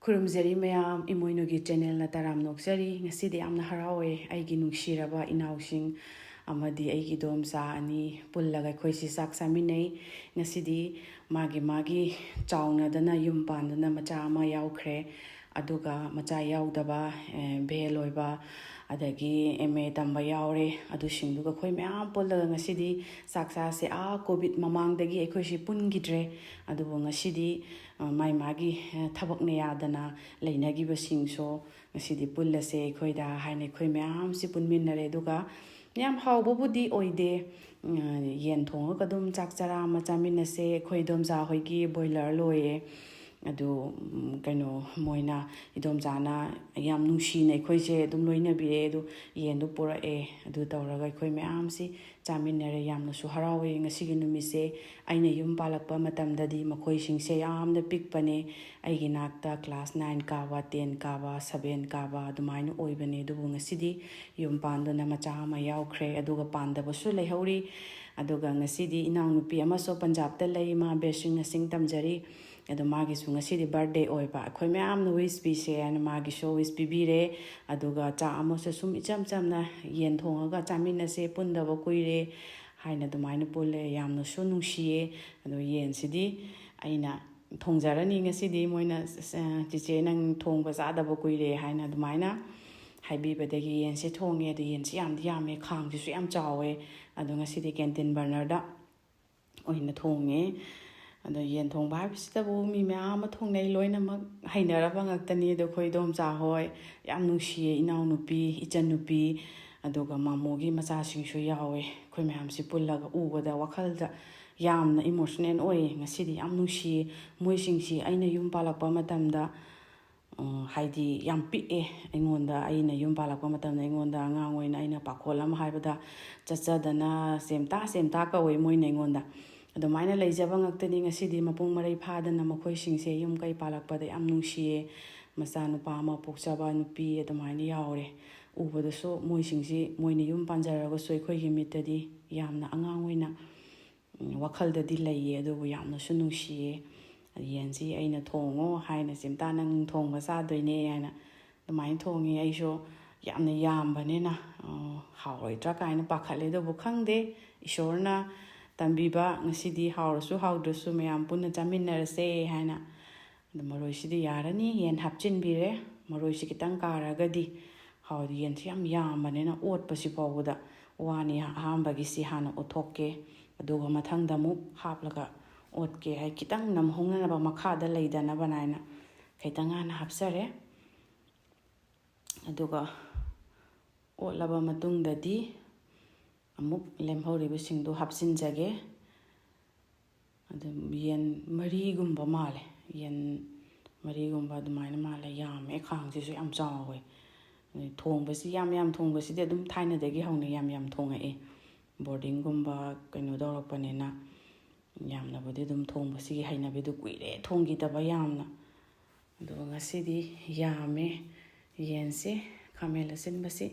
ꯈꯨꯔꯨꯝꯖꯔꯤ ꯃꯌꯥꯝ ꯏꯃꯣꯏꯅꯨꯒꯤ ꯆꯦꯅꯦꯜꯅ ꯇꯔꯥꯝ ꯅꯣꯛꯆꯔꯤ ꯉꯁꯤꯗꯤ ꯌꯥꯝꯅ ꯍꯔꯥꯎꯋꯦ ꯑꯩꯒꯤ ꯅꯨꯡꯁꯤꯔꯕ ꯏꯅꯥꯎꯁꯤꯡ ꯑꯃꯗꯤ ꯑꯩꯒꯤ ꯏꯗꯣꯝꯆꯥ ꯑꯅꯤ ꯄꯨꯜꯂꯒ ꯑꯩꯈꯣꯏꯁꯤ ꯆꯥꯛ ꯆꯥꯃꯤꯟꯅꯩ ꯉꯁꯤꯗꯤ ꯃꯥꯒꯤ ꯆꯥꯎꯅꯗꯅ ꯌꯨꯝ ꯄꯥꯟꯗꯅ ꯃꯆꯥ ꯑꯃ ꯌꯥꯎꯈ꯭ꯔꯦ ꯑꯗꯨꯒ ꯃꯆꯥ ꯌꯥꯎꯗꯕ ꯚꯦꯜ ꯑꯣꯏꯕ ꯑꯗꯒꯤ MA ꯇꯝꯕ ꯌꯥꯎꯔꯦ ꯑꯗꯨꯁꯤꯡꯗꯨꯒ ꯑꯩꯈꯣꯏ ꯃꯌꯥꯝ ꯄꯨꯜꯂꯒ ꯉꯁꯤꯗꯤ ꯆꯥꯛ ꯆꯥꯁꯦ ꯀꯣꯚꯤꯠ ꯃꯃꯥꯡꯗꯒꯤ ꯑꯩꯈꯣꯏꯁꯤ ꯄꯨꯟꯈꯤꯗ꯭ꯔꯦ ꯑꯗꯨꯕꯨ ꯉꯁꯤꯗꯤ ꯃꯥꯒꯤ ꯊꯕꯛꯅ ꯌꯥꯗꯅ ꯂꯩꯅꯈꯤꯕꯁꯤꯡꯁꯨ ꯉꯁꯤꯗꯤ ꯄꯨꯜꯂꯁꯦ ꯑꯩꯈꯣꯏꯗ ꯍꯥꯏꯅ ꯑꯩꯈꯣꯏ ꯃꯌꯥꯝꯁꯤ ꯄꯨꯟꯃꯤꯟꯅꯔꯦ ꯑꯗꯨꯒ ꯌꯥꯝ ꯍꯥꯎꯕꯕꯨꯗꯤ ꯑꯣꯏꯗꯦ ꯌꯦꯟ ꯊꯣꯡꯉꯒ ꯑꯗꯨꯝ ꯆꯥꯛ ꯆꯔꯥ ꯑꯃ ꯆꯥꯃꯤꯟꯅꯁꯦ ꯑꯩꯈꯣꯏ ꯏꯗꯣꯝꯆꯥ ꯍꯣꯏꯒꯤ ꯕꯣꯏꯂꯔ ꯂꯣꯏꯌꯦ ꯑꯗꯨ ꯃꯣꯏꯅ ꯏꯗꯣꯝꯆꯥꯅ ꯌꯥꯝ ꯅꯨꯡꯁꯤꯅ ꯑꯩꯈꯣꯏꯁꯦ ꯑꯗꯨꯝ ꯂꯣꯏꯅꯕꯤꯔꯦ ꯑꯗꯨ ꯌꯦꯟꯗꯨ ꯄꯨꯔꯛꯑꯦ ꯑꯗꯨ ꯇꯧꯔꯒ ꯑꯩꯈꯣꯏ ꯃꯌꯥꯝꯁꯤ ꯆꯥꯃꯤꯟꯅꯔꯦ ꯌꯥꯝꯅꯁꯨ ꯍꯔꯥꯎꯋꯦ ꯉꯁꯤꯒꯤ ꯅꯨꯃꯤꯠꯁꯦ ꯑꯩꯅ ꯌꯨꯝ ꯄꯥꯜꯂꯛꯄ ꯃꯇꯝꯗꯗꯤ ꯃꯈꯣꯏꯁꯤꯡꯁꯦ ꯌꯥꯝꯅ ꯄꯤꯛꯄꯅꯦ ꯑꯩꯒꯤ ꯅꯥꯛꯇ ꯀ꯭ꯂꯥꯁ 9 ꯀꯥꯕ 10 ꯀꯥꯕ 7 ꯀꯥꯕ ꯑꯗꯨꯃꯥꯏꯅ ꯑꯣꯏꯕꯅꯦ ꯑꯗꯨꯕꯨ ꯉꯁꯤꯗꯤ ꯌꯨꯝ ꯄꯥꯟꯗꯨꯅ ꯃꯆꯥ ꯑꯃ ꯌꯥꯎꯈ꯭ꯔꯦ ꯑꯗꯨꯒ ꯄꯥꯟꯗꯕꯁꯨ ꯂꯩꯍꯧꯔꯤ ꯑꯗꯨꯒ ꯉꯁꯤꯗꯤ ꯏꯅꯥꯎꯅꯨꯄꯤ ꯑꯃꯁꯨ ꯄꯟꯖꯥꯕꯇ ꯂꯩ ꯃꯥ ꯕꯦꯁꯤꯡ ꯅꯔꯁꯤꯡ ꯇꯝꯖꯔꯤ ꯑꯗꯣ ꯃꯥꯒꯤꯁꯨ ꯉꯁꯤꯗꯤ ꯕꯥꯔꯗꯦ ꯑꯣꯏꯕ ꯑꯩꯈꯣꯏ ꯃꯌꯥꯝꯅ ꯋꯤꯁ ꯄꯤꯁꯦ ꯍꯥꯏꯅ ꯃꯥꯒꯤꯁꯨ ꯋꯤꯁ ꯄꯤꯕꯤꯔꯦ ꯑꯗꯨꯒ ꯆꯥꯛ ꯑꯃꯁꯨ ꯁꯨꯝ ꯏꯆꯝ ꯆꯝꯅ ꯌꯦꯟ ꯊꯣꯡꯉꯒ ꯆꯥꯃꯤꯟꯅꯁꯦ ꯄꯨꯟꯗꯕ ꯀꯨꯏꯔꯦ ꯍꯥꯏꯅ ꯑꯗꯨꯃꯥꯏꯅ ꯄꯨꯜꯂꯦ ꯌꯥꯝꯅꯁꯨ ꯅꯨꯡꯁꯤꯌꯦ ꯑꯗꯣ ꯌꯦꯟꯁꯤꯗꯤ ꯑꯩꯅ ꯊꯣꯡꯖꯔꯅꯤ ꯉꯁꯤꯗꯤ ꯃꯣꯏꯅ ꯆꯤꯆꯦ ꯅꯪ ꯊꯣꯡꯕ ꯆꯥꯗꯕ ꯀꯨꯏꯔꯦ ꯍꯥꯏꯅ ꯑꯗꯨꯃꯥꯏꯅ ꯍꯥꯏꯕꯤꯕꯗꯒꯤ ꯌꯦꯟꯁꯦ ꯊꯣꯡꯉꯦ ꯑꯗꯣ ꯌꯦꯟꯁꯤ ꯌꯥꯝꯗꯤ ꯌꯥꯝꯃꯦ ꯈꯥꯡꯁꯤꯁꯨ ꯌꯥꯝ ꯆꯥꯎꯋꯦ ꯑꯗꯣ ꯉꯁꯤꯗꯤ ꯀꯦꯟꯇꯤꯟ ꯕꯔꯅꯔꯗ ꯑꯣꯏꯅ ꯊꯣꯡꯉꯦ ꯑꯗꯣ ꯌꯦꯟ ꯊꯣꯡꯕ ꯍꯥꯏꯕꯁꯤꯗꯕꯨ ꯃꯤ ꯃꯌꯥꯝ ꯑꯃ ꯊꯣꯡꯅꯩ ꯂꯣꯏꯅꯃꯛ ꯍꯩꯅꯔꯕ ꯉꯥꯛꯇꯅꯤ ꯑꯗꯣ ꯑꯩꯈꯣই ꯏꯗꯣꯝꯆꯥ ꯍꯣꯏ ꯌꯥꯝ ꯅꯨꯡꯁꯤꯌꯦ ꯏꯅꯥꯎꯅꯨꯄꯤ ꯏꯆꯟꯅꯨꯄꯤ ꯑꯗꯨꯒ ꯃꯥꯃꯣꯒꯤ ꯃꯆꯥꯁꯤꯡꯁꯨ ꯌꯥꯎꯋꯦ ꯑꯩꯈꯣꯏ ꯃꯌꯥꯝꯁꯤ ꯄꯨꯜꯂꯒ ꯎꯕꯗ ꯋꯥꯈꯜꯗ ꯌꯥꯝꯅ ꯏꯃꯣꯁꯅꯦꯜ ꯑꯣꯏꯌꯦ ꯉꯁꯤꯗꯤ ꯌꯥꯝ ꯅꯨꯡꯁꯤꯌꯦ ꯃꯣꯏꯁꯤꯡꯁꯤ ꯑꯩꯅ ꯌꯨꯝ ꯄꯥꯜꯂꯛꯄ ꯃꯇꯝꯗ ꯍꯥꯏꯗꯤ ꯌꯥꯝ ꯄꯤꯛꯑꯦ ꯑꯩꯅ ꯌꯨꯝ ꯄꯥꯜꯂꯛꯄ ꯃꯇꯝꯗ ꯑꯩꯉꯣꯟꯗ ꯑꯉꯥꯡ ꯑꯣꯏꯅ ꯑꯩꯅ ꯄꯥꯈꯣꯜ ꯑꯃ ꯍꯥꯏꯕꯗ ꯆꯠꯆꯗꯅ ꯆꯦꯝꯇꯥ ꯀꯧꯋꯦ ꯃꯣꯏꯅ ꯑꯩꯉꯣꯟꯗ ꯑꯗꯨꯃꯥꯏꯅ ꯂꯩꯖꯕ ꯉꯥꯛꯇꯅꯤ ꯉꯁꯤꯗꯤ ꯃꯄꯨꯡ ꯃꯔꯩ ꯐꯥꯗꯅ ꯃꯈꯣꯏꯁꯤꯡꯁꯦ ꯌꯨꯝ ꯀꯩ ꯄꯥꯜꯂꯛꯄꯗ ꯌꯥꯝ ꯅꯨꯡꯁꯤꯌꯦ ꯃꯆꯥꯅꯨꯄꯥ ꯑꯃ ꯄꯣꯛꯆꯕ ꯅꯨꯄꯤ ꯑꯗꯨꯃꯥꯏꯅ ꯌꯥꯎꯔꯦ ꯎꯕꯗꯁꯨ ꯃꯣꯏꯁꯤꯡꯁꯤ ꯃꯣꯏꯅ ꯌꯨꯝ ꯄꯥꯟꯖꯔꯒꯁꯨ ꯑꯩꯈꯣꯏꯒꯤ ꯃꯤꯠꯇꯗꯤ ꯌꯥꯝꯅ ꯑꯉꯥꯡ ꯑꯣꯏꯅ ꯋꯥꯈꯜꯗꯗꯤ ꯂꯩꯌꯦ ꯑꯗꯨꯕꯨ ꯌꯥꯝꯅꯁꯨ ꯅꯨꯡꯁꯤꯌꯦ ꯌꯦꯟꯁꯤ ꯑꯩꯅ ꯊꯣꯡꯉꯣ ꯍꯥꯏꯅ ꯆꯤꯝꯇꯥ ꯅꯪ ꯊꯣꯡꯕ ꯆꯥꯗꯣꯏꯅꯦ ꯍꯥꯏꯅ ꯑꯗꯨꯃꯥꯏꯅ ꯊꯣꯡꯉꯦ ꯑꯩꯁꯨ ꯌꯥꯝꯅ ꯌꯥꯝꯕꯅꯤꯅ ꯍꯥꯎꯔꯣꯏꯗ꯭ꯔꯥ ꯀꯥꯏꯅ ꯄꯥꯈꯠꯂꯦ ꯑꯗꯨꯕꯨ ꯈꯪꯗꯦ ꯏꯁꯣꯔꯅ ꯇꯝꯕꯤꯕ ꯉꯁꯤꯗꯤ ꯍꯥꯎꯔꯁꯨ ꯍꯥꯎꯗ꯭ꯔꯁꯨ ꯃꯌꯥꯝ ꯄꯨꯟꯅ ꯆꯥꯃꯤꯟꯅꯔꯁꯦ ꯍꯥꯏꯅ ꯑꯗꯨ ꯃꯔꯣꯏꯁꯤꯗꯤ ꯌꯥꯔꯅꯤ ꯌꯦꯟ ꯍꯥꯞꯆꯤꯟꯕꯤꯔꯦ ꯃꯔꯣꯏꯁꯤ ꯈꯤꯇꯪ ꯀꯥꯔꯒꯗꯤ ꯍꯥꯎꯗꯤ ꯌꯦꯟꯁꯤ ꯌꯥꯝ ꯌꯥꯝꯕꯅꯤꯅ ꯑꯣꯠꯄꯁꯤ ꯐꯥꯎꯕꯗ ꯋꯥꯅꯤ ꯑꯍꯥꯟꯕꯒꯤꯁꯤ ꯍꯥꯟꯅ ꯑꯣꯠꯊꯣꯛꯀꯦ ꯑꯗꯨꯒ ꯃꯊꯪꯗ ꯑꯃꯨꯛ ꯍꯥꯞꯂꯒ ꯑꯣꯠꯀꯦ ꯍꯥꯏ ꯈꯤꯇꯪ ꯅꯝꯍꯧꯅꯅꯕ ꯃꯈꯥꯗ ꯂꯩꯗꯅꯕ ꯍꯥꯏꯅ ꯈꯤꯇꯪ ꯍꯥꯟꯅ ꯍꯥꯞꯆꯔꯦ ꯑꯗꯨꯒ ꯑꯣꯠꯂꯕ ꯃꯇꯨꯡꯗꯗꯤ ꯑꯃꯨꯛ ꯂꯦꯝꯍꯧꯔꯤꯕꯁꯤꯡꯗꯣ ꯍꯥꯞꯆꯤꯟꯖꯒꯦ ꯑꯗꯨ ꯌꯦꯟ ꯃꯔꯤꯒꯨꯝꯕ ꯃꯥꯜꯂꯦ ꯌꯦꯟ ꯃꯔꯤꯒꯨꯝꯕ ꯑꯗꯨꯃꯥꯏꯅ ꯃꯥꯜꯂꯦ ꯌꯥꯝꯃꯦ ꯈꯥꯡꯁꯤꯁꯨ ꯌꯥꯝ ꯆꯥꯎꯋꯦ ꯊꯣꯡꯕꯁꯤ ꯌꯥꯝ ꯊꯣꯡꯕꯁꯤꯗꯤ ꯑꯗꯨꯝ ꯊꯥꯏꯅꯗꯒꯤ ꯍꯧꯅ ꯌꯥꯝ ꯊꯣꯡꯉꯛꯑꯦ ꯕꯣꯔꯗꯤꯡꯒꯨꯝꯕ ꯀꯩꯅꯣ ꯇꯧꯔꯛꯄꯅꯤꯅ ꯌꯥꯝꯅꯕꯨꯗꯤ ꯑꯗꯨꯝ ꯊꯣꯡꯕꯁꯤꯒꯤ ꯍꯩꯅꯕꯤꯗꯨ ꯀꯨꯏꯔꯦ ꯊꯣꯡꯈꯤꯗꯕ ꯌꯥꯝꯅ ꯑꯗꯨꯒ ꯉꯁꯤꯗꯤ ꯌꯥꯝꯃꯦ ꯌꯦꯟꯁꯤ ꯈꯥꯃꯦꯟ ꯑꯁꯤꯟꯕꯁꯤ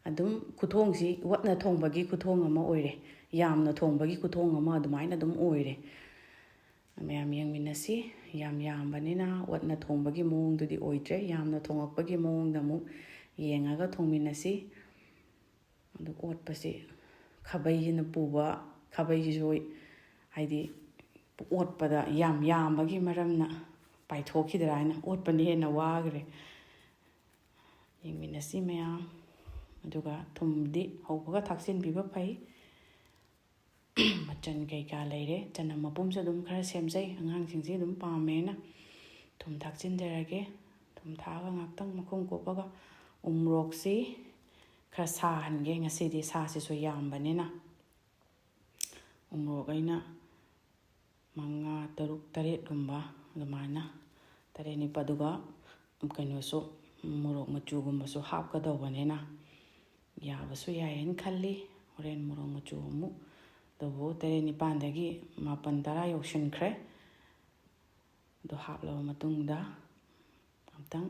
ꯑꯗꯨꯝ ꯈꯨꯊꯣꯡꯁꯤ ꯋꯠꯅ ꯊꯣꯡꯕꯒꯤ ꯈꯨꯊꯣꯡ ꯑꯃ ꯑꯣꯏꯔꯦ ꯌꯥꯝꯅ ꯊꯣꯡꯕꯒꯤ ꯈꯨꯊꯣꯡ ꯑꯃ ꯑꯗꯨꯃꯥꯏꯅ ꯑꯗꯨꯝ ꯑꯣꯏꯔꯦ ꯃꯌꯥꯝ ꯌꯦꯡꯃꯤꯟꯅꯁꯤ ꯌꯥꯝꯕꯅꯤꯅ ꯋꯠꯅ ꯊꯣꯡꯕꯒꯤ ꯃꯑꯣꯡꯗꯨꯗꯤ ꯑꯣꯏꯗ꯭ꯔꯦ ꯌꯥꯝꯅ ꯊꯣꯡꯉꯛꯄꯒꯤ ꯃꯑꯣꯡꯗ ꯑꯃꯨꯛ ꯌꯦꯡꯉꯒ ꯊꯣꯡꯃꯤꯟꯅꯁꯤ ꯑꯗꯨ ꯑꯣꯠꯄꯁꯤ ꯈꯥꯕꯩꯁꯤꯅ ꯄꯨꯕ ꯈꯥꯕꯩꯁꯤꯁꯨ ꯍꯥꯏꯗꯤ ꯑꯣꯠꯄꯗ ꯌꯥꯝꯕꯒꯤ ꯃꯔꯝꯅ ꯄꯥꯏꯊꯣꯛꯈꯤꯗ꯭ꯔꯥ ꯍꯥꯏꯅ ꯑꯣꯠꯄꯅ ꯍꯦꯟꯅ ꯋꯥꯈ꯭ꯔꯦ ꯌꯦꯡꯃꯤꯟꯅꯁꯤ ꯃꯌꯥꯝ ꯑꯗꯨꯒ ꯊꯨꯝꯗꯤ ꯍꯧꯕꯒ ꯊꯥꯛꯆꯤꯟꯕꯤꯕ ꯐꯩ ꯃꯆꯜ ꯀꯩꯀꯥ ꯂꯩꯔꯦ ꯆꯅꯝ ꯃꯄꯨꯝꯁꯨ ꯑꯗꯨꯝ ꯈꯔ ꯁꯦꯝꯖꯩ ꯑꯉꯥꯡꯁꯤꯡꯁꯤ ꯑꯗꯨꯝ ꯄꯥꯝꯃꯦꯅ ꯊꯨꯝ ꯊꯥꯛꯆꯤꯟꯖꯔꯒꯦ ꯊꯨꯝ ꯊꯥꯛꯑꯒ ꯉꯥꯛꯇꯪ ꯃꯈꯨꯝ ꯀꯨꯞꯄꯒ ꯎꯃꯣꯔꯣꯛꯁꯤ ꯈꯔ ꯁꯥꯍꯟꯒꯦ ꯉꯁꯤꯗꯤ ꯁꯥꯁꯤꯁꯨ ꯌꯥꯝꯕꯅꯤꯅ ꯎꯃꯣꯔꯣꯛ ꯑꯩꯅ 5 6 7ꯒꯨꯝꯕ ꯑꯗꯨꯃꯥꯏꯅ 8 9 ꯑꯗꯨꯒ ꯀꯩꯅꯣꯁꯨ ꯃꯣꯔꯣꯛ ꯃꯆꯨꯒꯨꯝꯕꯁꯨ ꯍꯥꯞꯀꯗꯧꯕꯅꯤꯅ ꯌꯥꯕꯁꯨ ꯌꯥꯏꯌꯦꯅ ꯈꯜꯂꯤ ꯍꯣꯔꯦꯟ ꯃꯣꯔꯣꯛ ꯃꯆꯨ ꯑꯃꯨꯛ ꯑꯗꯨꯕꯨ 8 9ꯗꯒꯤ 10 10 ꯌꯧꯁꯤꯟꯈ꯭ꯔꯦ ꯑꯗꯨ ꯍꯥꯞꯂꯕ ꯃꯇꯨꯡꯗ ꯑꯝꯇꯪ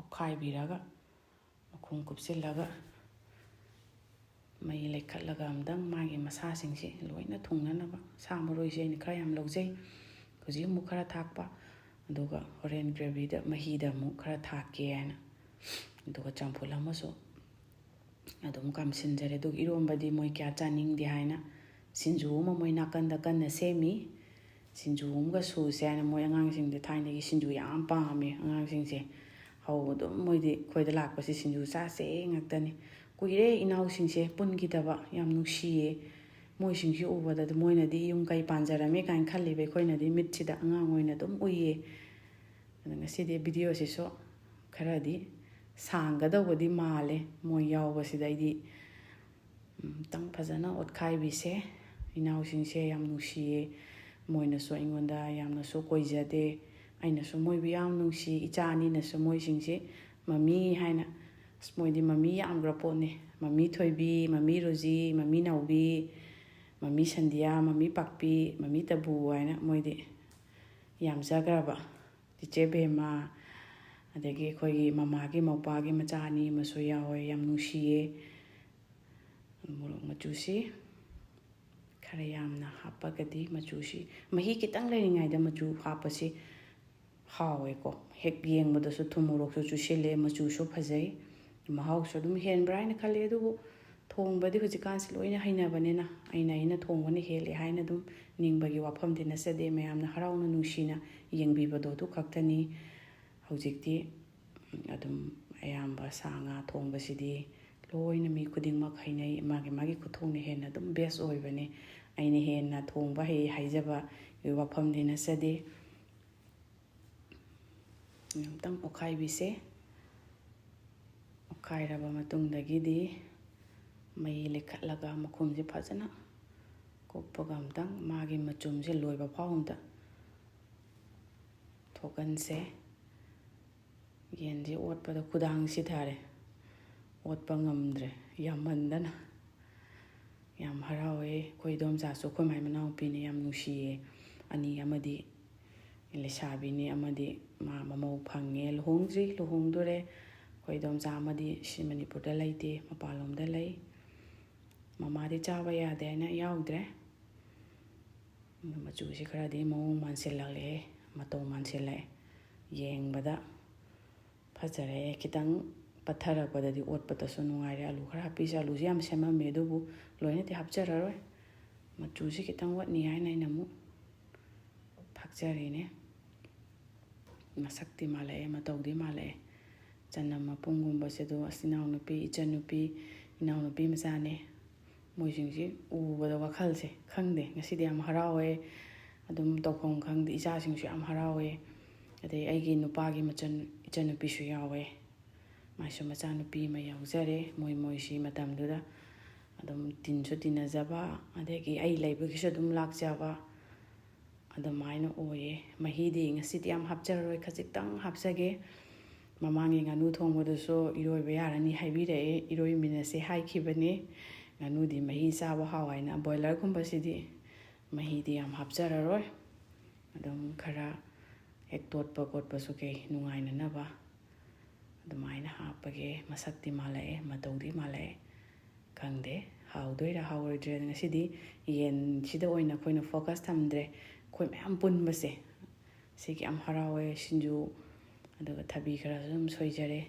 ꯑꯣꯠꯈꯥꯏꯕꯤꯔꯒ ꯃꯈꯨꯝ ꯀꯨꯞꯁꯤꯜꯂꯒ ꯃꯩ ꯂꯩꯈꯠꯂꯒ ꯑꯝꯇꯪ ꯃꯥꯒꯤ ꯃꯁꯥꯁꯤꯡꯁꯤ ꯂꯣꯏꯅ ꯊꯨꯡꯅꯅꯕ ꯁꯥ ꯃꯔꯣꯏꯁꯦ ꯑꯩꯅ ꯈꯔ ꯌꯥꯝ ꯂꯧꯖꯩ ꯍꯧꯖꯤꯛ ꯑꯃꯨꯛ ꯈꯔ ꯊꯥꯛꯄ ꯑꯗꯨꯒ ꯍꯣꯔꯦꯟ ꯒ꯭ꯔꯦꯚꯤꯗ ꯃꯍꯤꯗ ꯑꯃꯨꯛ ꯈꯔ ꯊꯥꯛꯀꯦ ꯍꯥꯏꯅ ꯑꯗꯨꯒ ꯆꯝꯐꯨꯠ ꯑꯃꯁꯨ ꯑꯗꯨꯝ ꯀꯥꯝꯁꯤꯟꯖꯔꯦ. ꯑꯗꯨꯒ ꯏꯔꯣꯝꯕꯗꯤ ꯃꯣꯏ ꯀꯌꯥ ꯆꯥꯅꯤꯡꯗꯦ ꯍꯥꯏꯅ ꯁꯤꯡꯖꯨ ꯑꯃ ꯃꯣꯏ ꯅꯥꯀꯟꯗ ꯀꯟꯅ ꯁꯦꯝꯃꯤ. ꯁꯤꯡꯖꯨ ꯑꯃꯒ ꯁꯨꯁꯦ ꯍꯥꯏꯅ ꯃꯣꯏ ꯑꯉꯥꯡꯁꯤꯡꯗꯤ ꯊꯥꯏꯅꯒꯤ ꯁꯤꯡꯖꯨ ꯌꯥꯝ ꯄꯥꯝꯃꯦ ꯑꯉꯥꯡꯁꯤꯡꯁꯦ. ꯑꯗꯨꯝ ꯃꯣꯏꯗꯤ ꯑꯩꯈꯣꯏꯗ ꯂꯥꯛꯄꯁꯤ ꯁꯤꯡꯖꯨ ꯆꯥꯁꯦ ꯉꯥꯛꯇꯅꯤ. ꯀꯨꯏꯔꯦ ꯏꯅꯥꯎꯁꯤꯡꯁꯦ ꯄꯨꯟꯈꯤꯗꯕ, ꯌꯥꯝ ꯅꯨꯡꯁꯤꯌꯦ ꯃꯣꯏꯁꯤꯡꯁꯤ ꯎꯕꯗ. ꯃꯣꯏꯅꯗꯤ ꯌꯨꯝ ꯀꯩ ꯄꯥꯟꯖꯔꯝꯃꯦ ꯀꯥꯏꯅ ꯈꯜꯂꯤꯕ, ꯑꯩꯈꯣꯏꯅꯗꯤ ꯃꯤꯠꯁꯤꯗ ꯑꯉꯥꯡ ꯑꯣꯏꯅ ꯑꯗꯨꯝ ꯎꯏꯌꯦ. ꯑꯗꯣ ꯉꯁꯤꯗꯤ ꯚꯤꯗꯤꯑꯣꯁꯤꯁꯨ ꯈꯔꯗꯤ ꯁꯥꯡꯒꯗꯧꯕꯗꯤ ꯃꯥꯜꯂꯦ. ꯃꯣꯏ ꯌꯥꯎꯕꯁꯤꯗ ꯑꯩꯗꯤ ꯑꯃꯨꯛꯇꯪ ꯐꯖꯅ ꯑꯣꯠꯈꯥꯏꯕꯤꯁꯦ. ꯏꯅꯥꯎꯁꯤꯡꯁꯦ ꯌꯥꯝ ꯅꯨꯡꯁꯤꯌꯦ. ꯃꯣꯏꯅꯁꯨ ꯑꯩꯉꯣꯟꯗ ꯌꯥꯝꯅꯁꯨ ꯀꯣꯏꯖꯗꯦ, ꯑꯩꯅꯁꯨ ꯃꯣꯏꯕꯨ ꯌꯥꯝ ꯅꯨꯡꯁꯤ. ꯏꯆꯥ ꯑꯅꯤꯅꯁꯨ ꯃꯣꯏꯁꯤꯡꯁꯤ ꯃꯃꯤ ꯍꯥꯏꯅ, ꯃꯣꯏꯗꯤ ꯃꯃꯤ ꯌꯥꯝꯈ꯭ꯔ ꯄꯣꯠꯅꯤ. ꯃꯃꯤ ꯊꯣꯏꯕꯤ, ꯃꯃꯤ ꯔꯣꯖꯤ, ꯃꯃꯤ ꯅꯥꯎꯕꯤ, ꯃꯃꯤ ꯁꯟꯙꯤꯌꯥ, ꯃꯃꯤ ꯄꯥꯛꯄꯤ, ꯃꯃꯤ ꯇꯕꯨ ꯍꯥꯏꯅ ꯃꯣꯏꯗꯤ ꯌꯥꯝꯖꯈ꯭ꯔꯕ. ꯆꯤꯆꯦ ꯕꯦꯝꯃ, ꯑꯗꯒꯤ ꯑꯩꯈꯣꯏꯒꯤ ꯃꯃꯥꯒꯤ ꯃꯧꯄꯥꯒꯤ ꯃꯆꯥ ꯑꯅꯤ ꯑꯃꯁꯨ ꯌꯥꯎꯋꯦ. ꯌꯥꯝ ꯅꯨꯡꯁꯤꯌꯦ. ꯃꯣꯔꯣꯛ ꯃꯆꯨꯁꯤ ꯈꯔ ꯌꯥꯝꯅ ꯍꯥꯞꯄꯒꯗꯤ, ꯃꯆꯨꯁꯤ ꯃꯍꯤ ꯈꯤꯇꯪ ꯂꯩꯔꯤꯉꯩꯗ ꯃꯆꯨ ꯍꯥꯞꯄꯁꯤ ꯍꯥꯎꯋꯦꯀꯣ. ꯍꯦꯛ ꯌꯦꯡꯕꯗꯁꯨ ꯊꯨꯝ ꯃꯣꯔꯣꯛꯁꯨ ꯆꯨꯁꯤꯜꯂꯦ, ꯃꯆꯨꯁꯨ ꯐꯖꯩ, ꯃꯍꯥꯎꯁꯨ ꯑꯗꯨꯝ ꯍꯦꯟꯕ꯭ꯔꯥ ꯍꯥꯏꯅ ꯈꯜꯂꯤ. ꯑꯗꯨꯕꯨ ꯊꯣꯡꯕꯗꯤ ꯍꯧꯖꯤꯛꯀꯥꯟꯁꯤ ꯂꯣꯏꯅ ꯍꯩꯅꯕꯅꯤꯅ ꯑꯩꯅ ꯊꯣꯡꯕꯅ ꯍꯦꯜꯂꯦ ꯍꯥꯏꯅ ꯑꯗꯨꯝ ꯅꯤꯡꯕꯒꯤ ꯋꯥꯐꯝꯗꯤ ꯅꯠꯆꯗꯦ. ꯃꯌꯥꯝꯅ ꯍꯔꯥꯎꯅ ꯅꯨꯡꯁꯤꯅ ꯌꯦꯡꯕꯤꯕꯗꯣ ꯑꯗꯨ ꯈꯛꯇꯅꯤ. ꯍꯧꯖꯤꯛꯇꯤ ꯑꯗꯨꯝ ꯑꯌꯥꯝꯕ ꯁꯥ ꯉꯥ ꯊꯣꯡꯕꯁꯤꯗꯤ ꯂꯣꯏꯅ ꯃꯤ ꯈꯨꯗꯤꯡꯃꯛ ꯍꯩꯅꯩ. ꯃꯥꯒꯤ ꯈꯨꯊꯣꯡꯅ ꯍꯦꯟꯅ ꯑꯗꯨꯝ ꯕꯦꯁ ꯑꯣꯏꯕꯅꯤ. ꯑꯩꯅ ꯍꯦꯟꯅ ꯊꯣꯡꯕ ꯍꯩ ꯍꯥꯏꯖꯕ ꯋꯥꯐꯝꯗꯤ ꯅꯠꯆꯗꯦ. ꯑꯃꯨꯛꯇꯪ ꯑꯣꯠꯈꯥꯏꯕꯤꯁꯦ. ꯑꯣꯠꯈꯥꯏꯔꯕ ꯃꯇꯨꯡꯗꯒꯤꯗꯤ ꯃꯩ ꯂꯩꯈꯠꯂꯒ ꯃꯈꯨꯝꯁꯦ ꯐꯖꯅ ꯀꯨꯞꯄꯒ ꯑꯃꯨꯛꯇꯪ ꯃꯥꯒꯤ ꯃꯆꯨꯝꯁꯦ ꯂꯣꯏꯕ ꯐꯥꯎ ꯑꯝꯇ ꯊꯣꯛꯍꯟꯁꯦ. ꯌꯦꯟꯁꯦ ꯑꯣꯠꯄꯗ ꯈꯨꯗꯥꯡ ꯁꯤꯊꯔꯦ, ꯑꯣꯠꯄ ꯉꯝꯗ꯭ꯔꯦ ꯌꯥꯝꯃꯟꯗꯅ. ꯌꯥꯝ ꯍꯔꯥꯎꯋꯦ. ꯑꯩꯈꯣꯏ ꯏꯗꯣꯝꯆꯥꯁꯨ ꯑꯩꯈꯣꯏ ꯃꯥꯏ ꯃꯅꯥꯎꯄꯤꯅꯤ, ꯌꯥꯝ ꯅꯨꯡꯁꯤꯌꯦ. ꯑꯅꯤ, ꯑꯃꯗꯤ ꯂꯩꯁꯥꯕꯤꯅꯤ, ꯑꯃꯗꯤ ꯃꯃꯧ ꯐꯪꯉꯦ, ꯂꯨꯍꯣꯡꯗ꯭ꯔꯤ, ꯂꯨꯍꯣꯡꯗꯣꯔꯦ. ꯑꯩꯈꯣꯏ ꯏꯗꯣꯝꯆꯥ ꯑꯃꯗꯤ ꯁꯤ ꯃꯅꯤꯄꯨꯔꯗ ꯂꯩꯇꯦ, ꯃꯄꯥꯟꯂꯣꯝꯗ ꯂꯩ. ꯃꯃꯥꯗꯤ ꯆꯥꯕ ꯌꯥꯗꯦ ꯍꯥꯏꯅ ꯌꯥꯎꯗ꯭ꯔꯦ. ꯃꯆꯨꯁꯤ ꯈꯔꯗꯤ ꯃꯑꯣꯡ ꯃꯥꯟꯁꯤꯜꯂꯛꯂꯦ, ꯃꯇꯧ ꯃꯥꯟꯁꯤꯜꯂꯛꯑꯦ, ꯌꯦꯡꯕꯗ ꯐꯖꯔꯛꯑꯦ. ꯈꯤꯇꯪ ꯄꯠꯊꯔꯛꯄꯗꯗꯤ ꯑꯣꯠꯄꯗꯁꯨ ꯅꯨꯡꯉꯥꯏꯔꯦ. ꯑꯂꯨ ꯈꯔ ꯍꯥꯞꯄꯤꯁꯦ. ꯑꯂꯨꯁꯦ ꯌꯥꯝ ꯁꯦꯝꯃꯝꯃꯦ, ꯑꯗꯨꯕꯨ ꯂꯣꯏꯅꯗꯤ ꯍꯥꯞꯆꯔꯔꯣꯏ. ꯃꯆꯨꯁꯤ ꯈꯤꯇꯪ ꯋꯥꯠꯅꯤ ꯍꯥꯏꯅ ꯑꯩꯅ ꯑꯃꯨꯛ ꯊꯥꯛꯆꯔꯤꯅꯦ. ꯃꯁꯛꯇꯤ ꯃꯥꯜꯂꯛꯑꯦ, ꯃꯇꯧꯗꯤ ꯃꯥꯜꯂꯛꯑꯦ. ꯆꯅꯝ ꯃꯄꯨꯝꯒꯨꯝꯕꯁꯦ ꯑꯗꯣ ꯏꯅꯥꯎꯅꯨꯄꯤ, ꯏꯆꯟꯅꯨꯄꯤ, ꯏꯅꯥꯎꯅꯨꯄꯤ ꯃꯆꯥꯅꯦ. ꯃꯣꯏꯁꯤꯡꯁꯤ ꯎꯕꯗ ꯋꯥꯈꯜꯁꯦ ꯈꯪꯗꯦ, ꯉꯁꯤꯗꯤ ꯌꯥꯝ ꯍꯔꯥꯎꯋꯦ. ꯑꯗꯨꯝ ꯇꯧꯐꯝ ꯈꯪꯗꯦ. ꯏꯆꯥꯁꯤꯡꯁꯨ ꯌꯥꯝ ꯍꯔꯥꯎꯋꯦ. ꯑꯗꯩ ꯑꯩꯒꯤ ꯅꯨꯄꯥꯒꯤ ꯏꯆꯟꯅꯨꯄꯤꯁꯨ ꯌꯥꯎꯋꯦ. ꯃꯥꯏꯁꯨ ꯃꯆꯥꯅꯨꯄꯤ ꯑꯃ ꯌꯥꯎꯖꯔꯦ. ꯃꯣꯏꯁꯤ ꯃꯇꯝꯗꯨꯗ ꯑꯗꯨꯝ ꯇꯤꯟꯁꯨ ꯇꯤꯟꯅꯖꯕ, ꯑꯗꯒꯤ ꯑꯩ ꯂꯩꯕꯒꯤꯁꯨ ꯑꯗꯨꯝ ꯂꯥꯛꯆꯕ, ꯑꯗꯨꯃꯥꯏꯅ ꯑꯣꯏꯌꯦ. ꯃꯍꯤꯗꯤ ꯉꯁꯤꯗꯤ ꯌꯥꯝ ꯍꯥꯞꯆꯔꯔꯣꯏ, ꯈꯖꯤꯛꯇꯪ ꯍꯥꯞꯆꯒꯦ. ꯃꯃꯥꯡꯒꯤ ꯉꯥꯅꯨ ꯊꯣꯡꯕꯗꯨꯁꯨ ꯏꯔꯣꯏꯕ ꯌꯥꯔꯅꯤ ꯍꯥꯏꯕꯤꯔꯛꯑꯦ, ꯏꯔꯣꯏꯃꯤꯟꯅꯁꯦ ꯍꯥꯏꯈꯤꯕꯅꯦ. ꯉꯥꯅꯨꯗꯤ ꯃꯍꯤ ꯆꯥꯕ ꯍꯥꯎ ꯍꯥꯏꯅ. ꯕꯣꯏꯂꯔꯒꯨꯝꯕꯁꯤꯗꯤ ꯃꯍꯤꯗꯤ ꯌꯥꯝ ꯍꯥꯞꯆꯔꯔꯣꯏ. ꯑꯗꯨꯝ ꯈꯔ ꯍꯦꯛ ꯇꯣꯠꯄ ꯈꯣꯠꯄꯁꯨ ꯅꯨꯡꯉꯥꯏꯅꯅꯕ ꯑꯗꯨꯃꯥꯏꯅ ꯍꯥꯞꯄꯒꯦ. ꯃꯁꯛꯇꯤ ꯃꯥꯜꯂꯛꯑꯦ, ꯃꯇꯧꯗꯤ ꯃꯥꯜꯂꯛꯑꯦ. ꯈꯪꯗꯦ ꯍꯥꯎꯗꯣꯏꯔꯥ ꯍꯥꯎꯔꯣꯏꯗ꯭ꯔꯥ. ꯉꯁꯤꯗꯤ ꯌꯦꯟꯁꯤꯗ ꯑꯣꯏꯅ ꯑꯩꯈꯣꯏꯅ ꯐꯣꯀꯁ ꯊꯝꯗ꯭ꯔꯦ. ꯑꯩꯈꯣই ꯃꯌꯥꯝ ꯄꯨꯟꯕꯁꯦ ꯁꯤꯒꯤ ꯌꯥꯝ ꯍꯔꯥꯎꯋꯦ. ꯁꯤꯡꯖꯨ, ꯑꯗꯨꯒ ꯊꯕꯤ ꯈꯔꯁꯨ ꯑꯗꯨꯝ ꯁꯣꯏꯖꯔꯦ.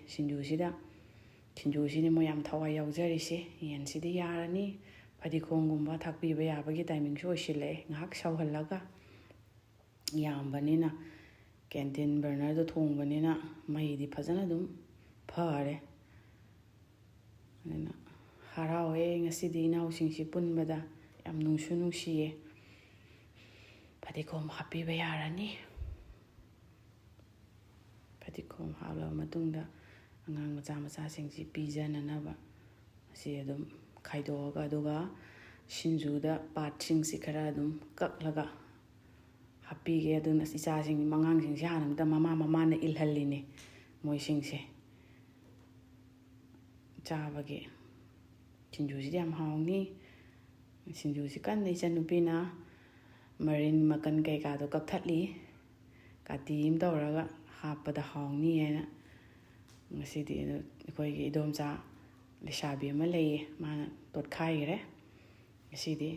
ꯁꯤꯡꯖꯨꯁꯤꯅꯤ ꯃꯣꯏ ꯌꯥꯝ ꯊꯋꯥꯏ ꯌꯥꯎꯖꯔꯤꯁꯦ. ꯌꯦꯟꯁꯤꯗꯤ ꯌꯥꯔꯅꯤ. ꯐꯗꯤꯒꯣꯝꯒꯨꯝꯕ ꯊꯥꯛꯄꯤꯕ ꯌꯥꯕꯒꯤ ꯇꯥꯏꯃꯤꯡꯁꯨ ꯑꯣꯏꯁꯤꯜꯂꯛꯑꯦ. ꯉꯥꯏꯍꯥꯛ ꯁꯧꯍꯜꯂꯒ, ꯌꯥꯝꯕꯅꯤꯅ ꯀꯦꯟꯇꯤꯟ ꯕꯔꯅꯔꯗ ꯊꯣꯡꯕꯅꯤꯅ ꯃꯩꯗꯤ ꯐꯖꯅ ꯑꯗꯨꯝ ꯐꯔꯦ. ꯑꯗꯨꯅ ꯍꯔꯥꯎꯋꯦ ꯉꯁꯤꯗꯤ ꯏꯅꯥꯎꯁꯤꯡꯁꯤ ꯄꯨꯟꯕꯗ. ꯌꯥꯝ ꯅꯨꯡꯁꯨ ꯅꯨꯡꯁꯤꯌꯦ. ꯐꯗꯤꯒꯣꯝ ꯍꯥꯞꯄꯤꯕ ꯌꯥꯔꯅꯤ. ꯐꯗꯤꯒꯣꯝ ꯍꯥꯞꯂꯕ ꯃꯇꯨꯡꯗ ꯑꯉꯥꯡ ꯃꯆꯥꯁꯤꯡꯁꯤ ꯄꯤꯖꯅꯅꯕ ꯑꯁꯤ ꯑꯗꯨꯝ ꯈꯥꯏꯗꯣꯛꯑꯒ, ꯑꯗꯨꯒ ꯁꯤꯡꯖꯨꯗ ꯄꯥꯔꯠꯁꯤꯡꯁꯤ ꯈꯔ ꯑꯗꯨꯝ ꯀꯛꯂꯒ ꯍꯥꯞꯄꯤꯒꯦ. ꯑꯗꯨꯅ ꯑꯉꯥꯡꯁꯤꯡꯁꯦ ꯍꯥꯟꯅ ꯑꯝꯇ ꯃꯃꯥꯅ ꯏꯜꯍꯜꯂꯤꯅꯦ ꯃꯣꯏꯁꯤꯡꯁꯦ ꯆꯥꯕꯒꯤ. ꯁꯤꯡꯖꯨꯁꯤꯗꯤ ꯌꯥꯝ ꯍꯥꯎꯅꯤ. ꯁꯤꯡꯖꯨꯁꯤ ꯀꯟꯅ ꯏꯆꯟꯅꯨꯄꯤꯅ ꯃꯔꯤꯟ ꯃꯀꯟ ꯀꯩꯀꯥꯗꯣ ꯀꯛꯊꯠꯂꯤ. ꯀꯥꯇꯤ ꯑꯃ ꯇꯧꯔꯒ ꯍꯥꯞꯄꯗ ꯍꯥꯎꯅꯤ ꯍꯥꯏꯅ. ꯉꯁꯤꯗꯤ ꯑꯩꯈꯣꯏꯒꯤ ꯏꯗꯣꯝꯆꯥ ꯂꯩꯁꯥꯕꯤ ꯑꯃ ꯂꯩꯌꯦ, ꯃꯥꯅ ꯇꯣꯠꯈꯥꯏꯈ꯭ꯔꯦ. ꯉꯁꯤꯗꯤ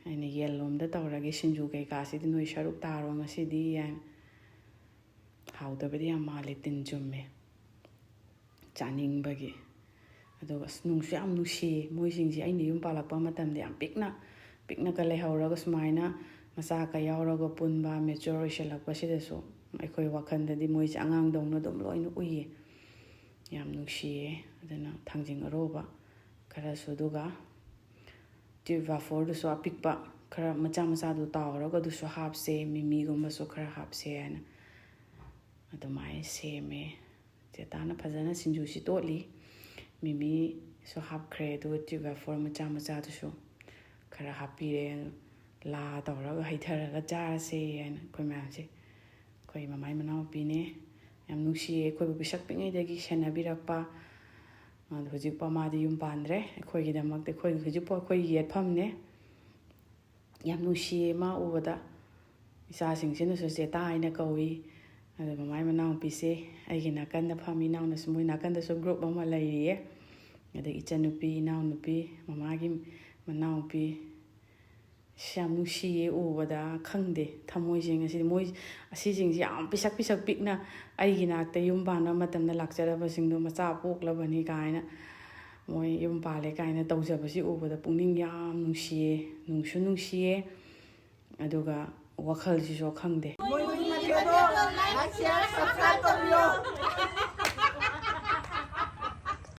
ꯑꯩꯅ ꯌꯦꯟꯂꯣꯝꯗ ꯇꯧꯔꯒꯦ, ꯁꯤꯡꯖꯨ ꯀꯩꯀꯥꯁꯤꯗꯤ ꯅꯣꯏ ꯁꯔꯨꯛ ꯇꯥꯔꯣ ꯉꯁꯤꯗꯤ ꯍꯥꯏꯅ. ꯍꯥꯎꯇꯕꯗꯤ ꯌꯥꯝ ꯃꯥꯜꯂꯦ, ꯇꯤꯟ ꯆꯨꯝꯃꯦ ꯆꯥꯅꯤꯡꯕꯒꯤ. ꯑꯗꯨꯒ ꯅꯨꯡꯁꯨ ꯌꯥꯝ ꯅꯨꯡꯁꯤꯌꯦ ꯃꯣꯏꯁꯤꯡꯁꯦ. ꯑꯩꯅ ꯌꯨꯝ ꯄꯥꯜꯂꯛꯄ ꯃꯇꯝꯗ ꯌꯥꯝ ꯄꯤꯛꯅꯒ ꯂꯩꯍꯧꯔꯒ ꯁꯨꯃꯥꯏꯅ ꯃꯆꯥꯒ ꯌꯥꯎꯔꯒ ꯄꯨꯟꯕ, ꯃꯦꯆꯣꯔ ꯑꯣꯏꯁꯜꯂꯛꯄꯁꯤꯗꯁꯨ ꯑꯩꯈꯣꯏ ꯋꯥꯈꯜꯗꯗꯤ ꯃꯣꯏꯁꯦ ꯑꯉꯥꯡꯗꯧꯅ ꯑꯗꯨꯝ ꯂꯣꯏꯅ ꯎꯏꯌꯦ. ꯌꯥꯝ ꯅꯨꯡꯁꯤꯌꯦ. ꯑꯗꯨꯅ ꯊꯥꯡꯖꯤꯡ ꯑꯔꯣꯕ ꯈꯔꯁꯨ, ꯑꯗꯨꯒ ꯇ꯭ꯌꯨꯕꯔꯐꯣꯔꯗꯨꯁꯨ ꯑꯄꯤꯛꯄ ꯈꯔ ꯃꯆꯥꯗꯨ ꯇꯥꯎꯔꯒ ꯑꯗꯨꯁꯨ ꯍꯥꯞꯁꯦ, ꯃꯤꯃꯤꯒꯨꯝꯕꯁꯨ ꯈꯔ ꯍꯥꯞꯁꯦ ꯍꯥꯏꯅ ꯑꯗꯨꯃꯥꯏꯅ ꯁꯦꯝꯃꯦ. ꯆꯦꯇꯥꯅ ꯐꯖꯅ ꯁꯤꯡꯖꯨꯁꯤ ꯇꯣꯠꯂꯤ. ꯃꯤꯃꯤꯁꯨ ꯍꯥꯞꯈ꯭ꯔꯦ, ꯑꯗꯨꯒ ꯇ꯭ꯌꯨꯕꯔꯐꯣꯔ ꯃꯆꯥꯗꯨꯁꯨ ꯈꯔ ꯍꯥꯞꯄꯤꯔꯦ. ꯂꯥ ꯇꯧꯔꯒ ꯍꯩꯊꯔꯒ ꯆꯥꯔꯁꯦ ꯍꯥꯏꯅ ꯑꯩꯈꯣꯏ ꯃꯌꯥꯝꯁꯦ. ꯑꯩꯈꯣꯏ ꯃꯃꯥꯏ ꯃꯅꯥꯎꯄꯤꯅꯦ, ꯌꯥꯝ ꯅꯨꯡꯁꯤꯌꯦ, ꯑꯩꯈꯣꯏꯕꯨ ꯄꯤꯁꯛ ꯄꯤꯛꯉꯩꯗꯒꯤ ꯁꯦꯟꯅꯕꯤꯔꯛꯄ. ꯑꯗꯣ ꯍꯧꯖꯤꯛꯐꯥꯎ ꯃꯥꯗꯤ ꯌꯨꯝ ꯄꯥꯟꯗ꯭ꯔꯦ. ꯑꯩꯈꯣꯏꯒꯤꯗꯃꯛꯇ ꯍꯧꯖꯤꯛꯐꯥꯎ ꯑꯩꯈꯣꯏꯒꯤ ꯌꯦꯠꯐꯝꯅꯦ. ꯌꯥꯝ ꯅꯨꯡꯁꯤꯌꯦ ꯃꯥ ꯎꯕꯗ. ꯏꯆꯥꯁꯤꯡꯁꯤꯅꯁꯨ ꯆꯦꯇꯥ ꯍꯥꯏꯅ ꯀꯧꯏ. ꯑꯗꯣ ꯃꯃꯥꯏ ꯃꯅꯥꯎꯄꯤꯁꯦ ꯑꯩꯒꯤ ꯅꯥꯀꯟꯗ ꯐꯝꯃꯤ, ꯏꯅꯥꯎꯅꯁꯨ ꯃꯣꯏ ꯅꯥꯀꯟꯗꯁꯨ ꯒ꯭ꯔꯨꯞ ꯑꯃ ꯂꯩꯔꯤꯌꯦ. ꯑꯗꯩ ꯏꯆꯟꯅꯨꯄꯤ, ꯏꯅꯥꯎꯅꯨꯄꯤ, ꯃꯃꯥꯒꯤ ꯃꯅꯥꯎꯄꯤ. ꯌꯥꯝ ꯅꯨꯡꯁꯤꯌꯦ ꯎꯕꯗ. ꯈꯪꯗꯦ, ꯊꯃꯣꯏꯁꯦ ꯉꯁꯤꯗꯤ ꯃꯣꯏ ꯑꯁꯤꯁꯤꯡꯁꯦ ꯌꯥꯝ ꯄꯤꯁꯛ ꯄꯤꯛꯅ ꯑꯩꯒꯤ ꯅꯥꯛꯇ ꯌꯨꯝ ꯄꯥꯟꯕ ꯃꯇꯝꯗ ꯂꯥꯛꯆꯔꯕꯁꯤꯡꯗꯣ ꯃꯆꯥ ꯄꯣꯛꯂꯕꯅꯤ ꯀꯥꯏꯅ, ꯃꯣꯏ ꯌꯨꯝ ꯄꯥꯜꯂꯦ ꯀꯥꯏꯅ ꯇꯧꯖꯕꯁꯤ ꯎꯕꯗ ꯄꯨꯛꯅꯤꯡ ꯌꯥꯝ ꯅꯨꯡꯁꯤꯌꯦ. ꯅꯨꯡꯁꯨ ꯅꯨꯡꯁꯤꯌꯦ, ꯑꯗꯨꯒ ꯋꯥꯈꯜꯁꯤꯁꯨ ꯈꯪꯗꯦ.